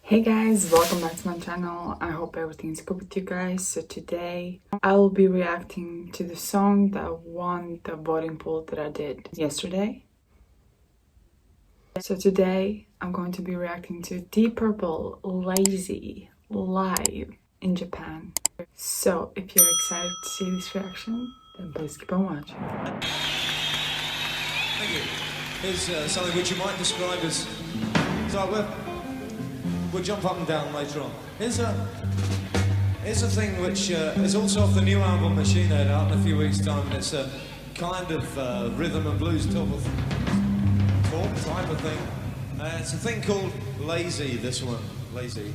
Hey guys, welcome back to my channel. I hope everything's good with you guys. So today I will be reacting to the song that won the voting poll that I did yesterday. So today I'm going to be reacting to Deep Purple Lazzy live in Japan. So if you're excited to see this reaction, then please keep on watching. Thank you. Here's something which you might describe as... So we'll jump up and down later on. Here's a thing which is also off the new album Machine Head, out in a few weeks' time, and it's a kind of rhythm and blues type of thing. It's a thing called Lazzy, this one, Lazzy.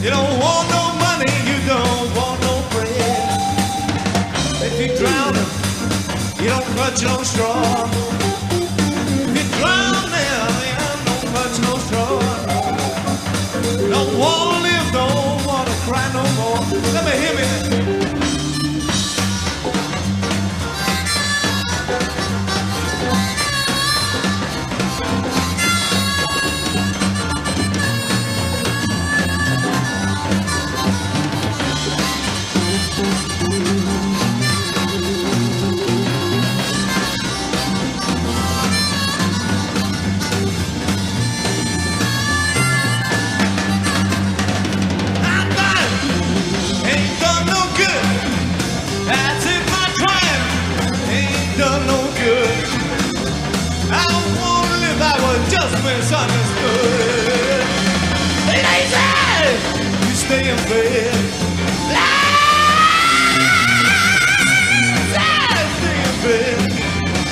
You don't want no money, you don't want no bread. If you drown him, you don't touch no straw. If you drown him, you don't touch no straw. Don't wanna live, don't wanna cry no more. Let me hear me. Misunderstood. Lazy, you stay in bed. Lazy, stay in bed.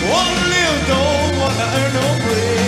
Wanna live, don't wanna earn no bread.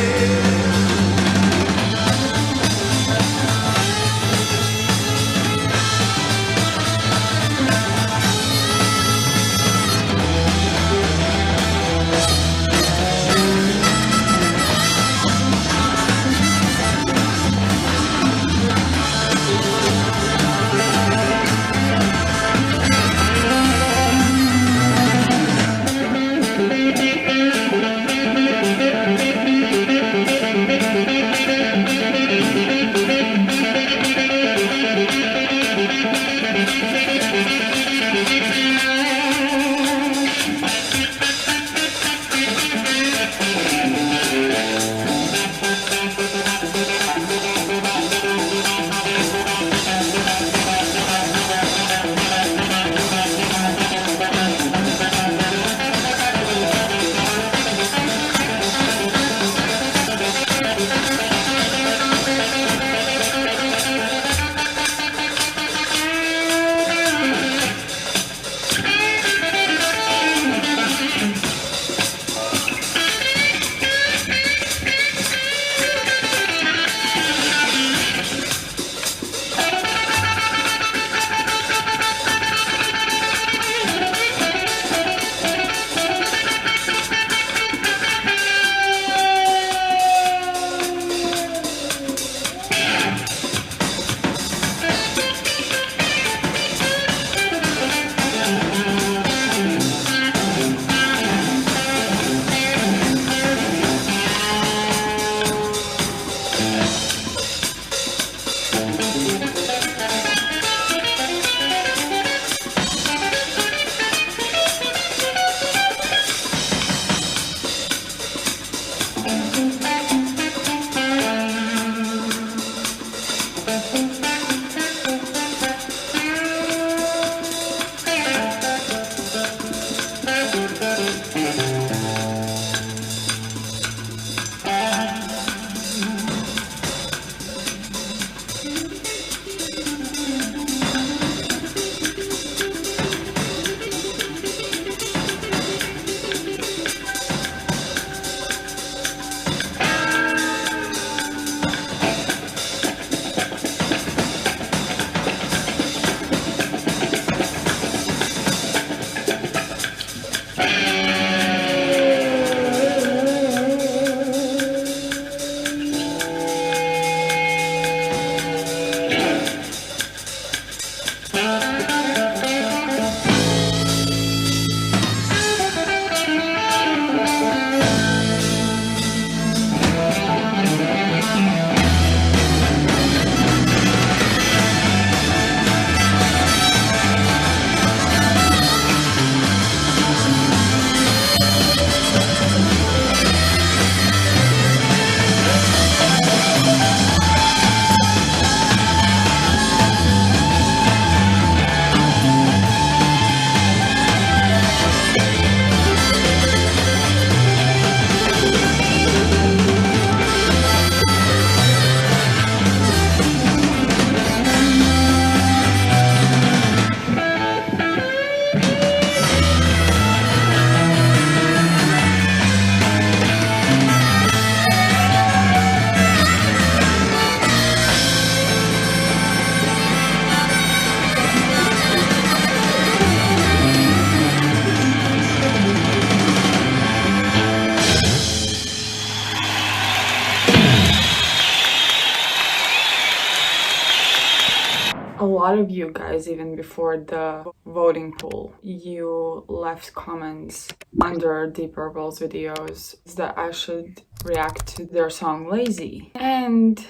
A lot of you guys, even before the voting poll, you left comments under Deep Purple's videos that I should react to their song Lazy. And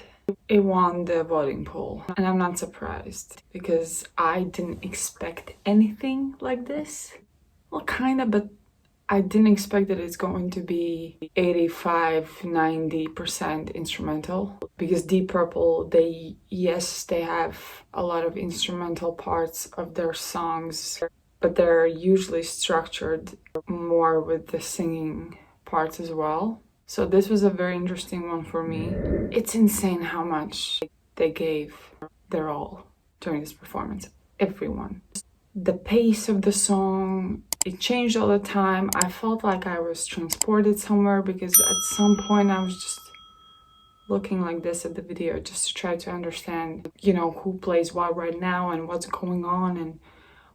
it won the voting poll. And I'm not surprised because I didn't expect anything like this. Well, kind of, but I didn't expect that it's going to be 85-90% instrumental, because Deep Purple, they have a lot of instrumental parts of their songs, but they're usually structured more with the singing parts as well. So this was a very interesting one for me. It's insane how much they gave their all during this performance. Everyone. The pace of the song, it changed all the time. I felt like I was transported somewhere, because at some point I was just looking like this at the video just to try to understand, who plays what right now and what's going on and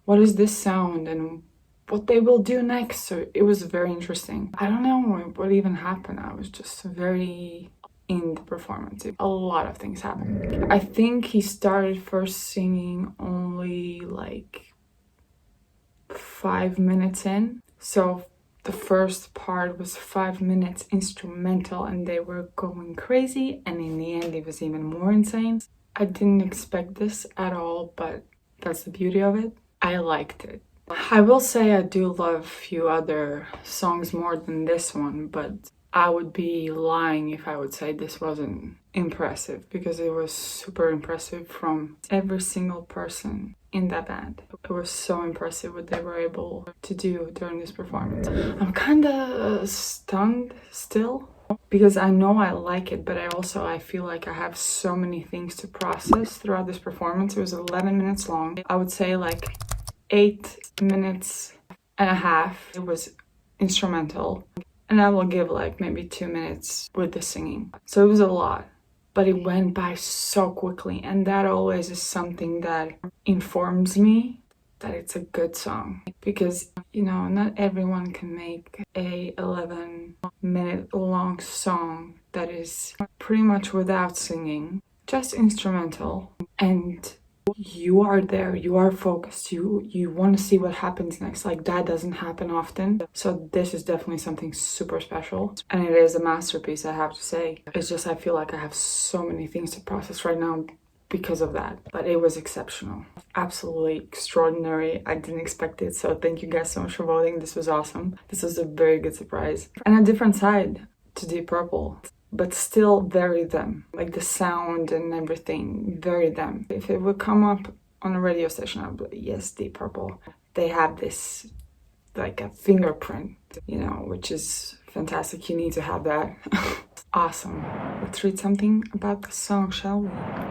what is this sound and what they will do next. So it was very interesting. I don't know what even happened. I was just very in the performance. A lot of things happened. I think he started first singing only like 5 minutes in. So the first part was 5 minutes instrumental and they were going crazy, and in the end it was even more insane. I didn't expect this at all, but that's the beauty of it. I liked it. I will say I do love a few other songs more than this one, but I would be lying if I would say this wasn't impressive, because it was super impressive from every single person in that band. It was so impressive what they were able to do during this performance. I'm kind of stunned still, because I know I like it, but I feel like I have so many things to process throughout this performance. It was 11 minutes long. I would say like 8.5 minutes it was instrumental, and I will give like maybe 2 minutes with the singing. So it was a lot, but it went by so quickly, and that always is something that informs me that it's a good song, because not everyone can make a 11-minute long song that is pretty much without singing, just instrumental, and you are there, you are focused, you want to see what happens next. Like, that doesn't happen often. So this is definitely something super special, and it is a masterpiece, I have to say. It's just I feel like I have so many things to process right now because of that, but it was exceptional, absolutely extraordinary. I didn't expect it, so thank you guys so much for voting. This was awesome. This was a very good surprise and a different side to Deep Purple, but still very them. Like the sound and everything, very them. If it would come up on a radio station, I would be like, yes, Deep Purple. They have this like a fingerprint, which is fantastic. You need to have that. Awesome. Let's read something about the song, shall we?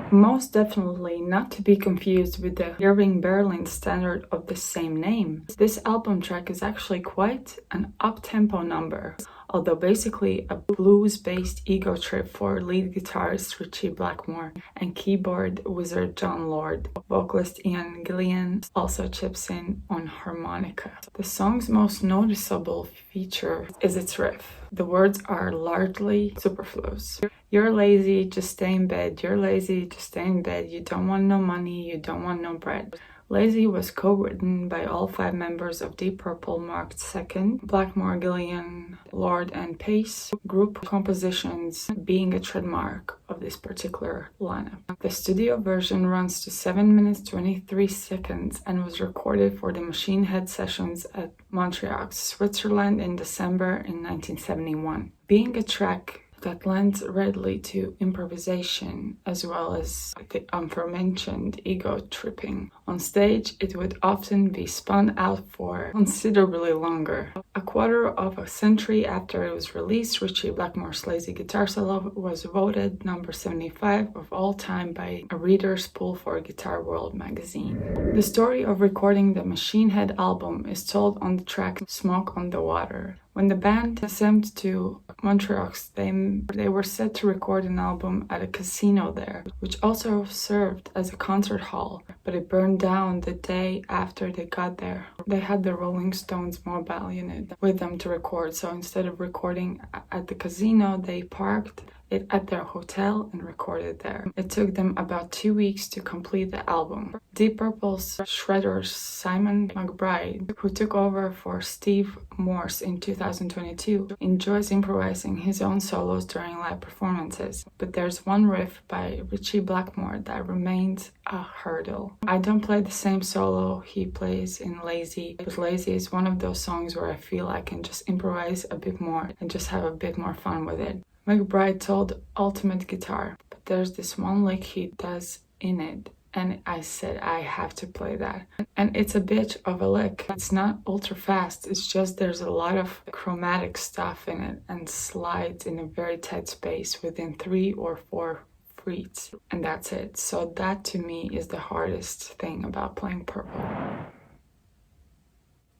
Most definitely not to be confused with the Irving Berlin standard of the same name. This album track is actually quite an up-tempo number, although basically a blues-based ego trip for lead guitarist Ritchie Blackmore and keyboard wizard John Lord. Vocalist Ian Gillan also chips in on harmonica. The song's most noticeable feature is its riff. The words are largely superfluous. You're lazy, just stay in bed. You're lazy, just stay in bed. You don't want no money, you don't want no bread. Lazy was co-written by all 5 members of Deep Purple, marked second, Blackmore, Gillan, Lord, and Pace, group compositions being a trademark of this particular lineup. The studio version runs to 7 minutes 23 seconds and was recorded for the Machine Head sessions at Montreal, Switzerland in December in 1971. Being a track that lends readily to improvisation as well as the aforementioned ego tripping. On stage, it would often be spun out for considerably longer. A quarter of a century after it was released, Ritchie Blackmore's Lazy guitar solo was voted number 75 of all time by a reader's poll for Guitar World magazine. The story of recording the Machine Head album is told on the track Smoke on the Water. When the band assembled to Montreal, they were set to record an album at a casino there, which also served as a concert hall, but it burned down the day after they got there. They had the Rolling Stones mobile unit with them to record, so instead of recording at the casino, they parked it at their hotel and recorded there. It took them about 2 weeks to complete the album. Deep Purple's shredder Simon McBride, who took over for Steve Morse in 2022, enjoys improvising his own solos during live performances. But there's one riff by Richie Blackmore that remains a hurdle. I don't play the same solo he plays in Lazzy, but Lazzy is one of those songs where I feel I can just improvise a bit more and just have a bit more fun with it. McBride told Ultimate Guitar, but there's this one lick he does in it, and I said I have to play that. And it's a bit of a lick. It's not ultra fast, it's just there's a lot of chromatic stuff in it and slides in a very tight space within 3 or 4 freets, and that's it. So that to me is the hardest thing about playing Purple.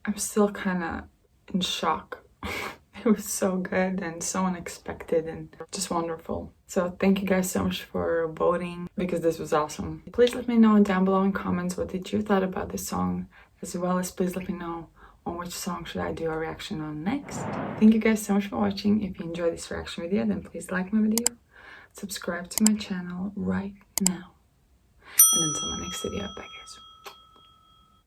I'm still kind of in shock. It was so good and so unexpected and just wonderful. So thank you guys so much for voting, because this was awesome. Please let me know down below in comments what did you thought about this song, as well as please let me know on which song should I do a reaction on next. Thank you guys so much for watching. If you enjoyed this reaction video, then please like my video, subscribe to my channel right now, and until my next video, bye guys.